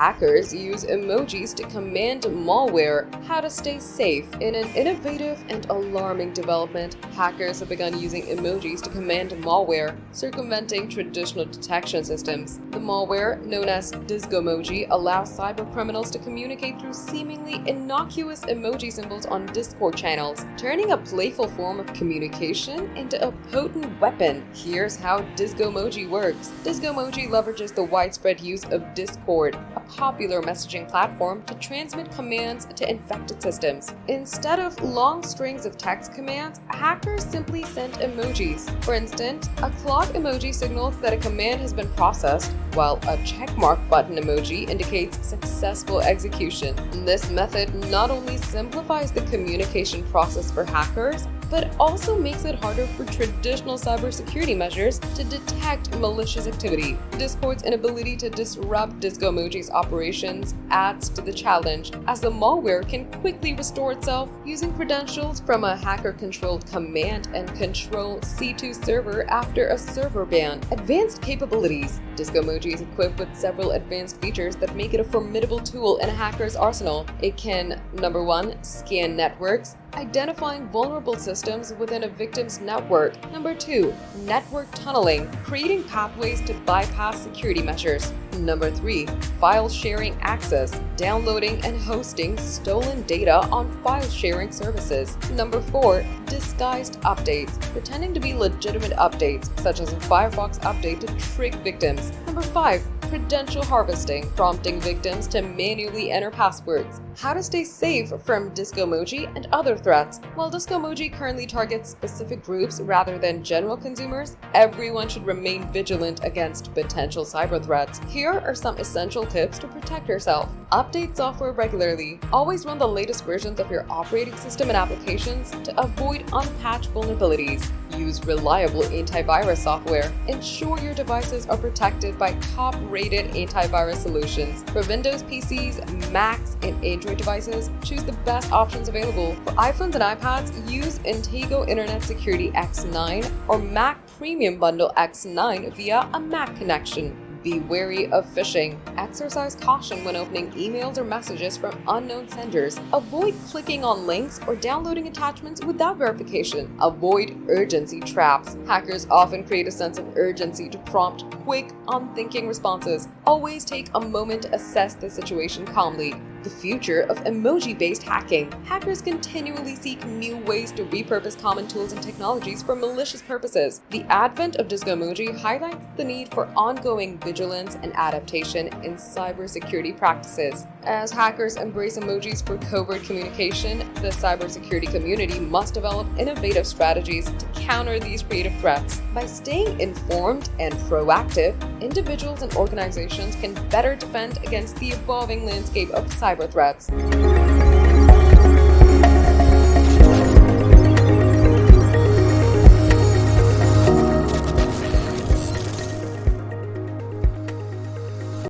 Hackers use emojis to command malware. How to stay safe. In an innovative and alarming development, hackers have begun using emojis to command malware, circumventing traditional detection systems. The malware, known as disgomoji, allows cybercriminals to communicate through seemingly innocuous emoji symbols on Discord channels, turning a playful form of communication into a potent weapon. Here's how disgomoji works. Disgomoji leverages the widespread use of Discord, a popular messaging platform, to transmit commands to infected systems. Instead of long strings of text commands, hackers simply send emojis. For instance, a clock emoji signals that a command has been processed, while a checkmark button emoji indicates successful execution. This method not only simplifies the communication process for hackers, but also makes it harder for traditional cybersecurity measures to detect malicious activity. Discord's inability to disrupt disgomoji's operations adds to the challenge, as the malware can quickly restore itself using credentials from a hacker-controlled command and control C2 server after a server ban. Advanced capabilities. Disgomoji is equipped with several advanced features that make it a formidable tool in a hacker's arsenal. It can, number 1, scan networks, identifying vulnerable systems within a victim's network. Number 2, network tunneling, creating pathways to bypass security measures. Number 3, file sharing access, downloading and hosting stolen data on file sharing services. Number 4, disguised updates, pretending to be legitimate updates, such as a Firefox update to trick victims. Number 5, credential harvesting, prompting victims to manually enter passwords. How to stay safe from disgomoji and other threats. While disgomoji currently targets specific groups rather than general consumers, everyone should remain vigilant against potential cyber threats. Here are some essential tips to protect yourself. Update software regularly. Always run the latest versions of your operating system and applications to avoid unpatched vulnerabilities. Use reliable antivirus software. Ensure your devices are protected by top-rated antivirus solutions. For Windows PCs, Macs, and Android devices, choose the best options available. For iPhones and iPads, use Intego Internet Security X9 or Mac Premium Bundle X9 via a Mac connection. Be wary of phishing. Exercise caution when opening emails or messages from unknown senders. Avoid clicking on links or downloading attachments without verification. Avoid urgency traps. Hackers often create a sense of urgency to prompt quick, unthinking responses. Always take a moment to assess the situation calmly. The future of emoji-based hacking. Hackers continually seek new ways to repurpose common tools and technologies for malicious purposes. The advent of disgomoji highlights the need for ongoing vigilance and adaptation in cybersecurity practices. As hackers embrace emojis for covert communication, the cybersecurity community must develop innovative strategies to counter these creative threats. By staying informed and proactive, individuals and organizations can better defend against the evolving landscape of cyber threats.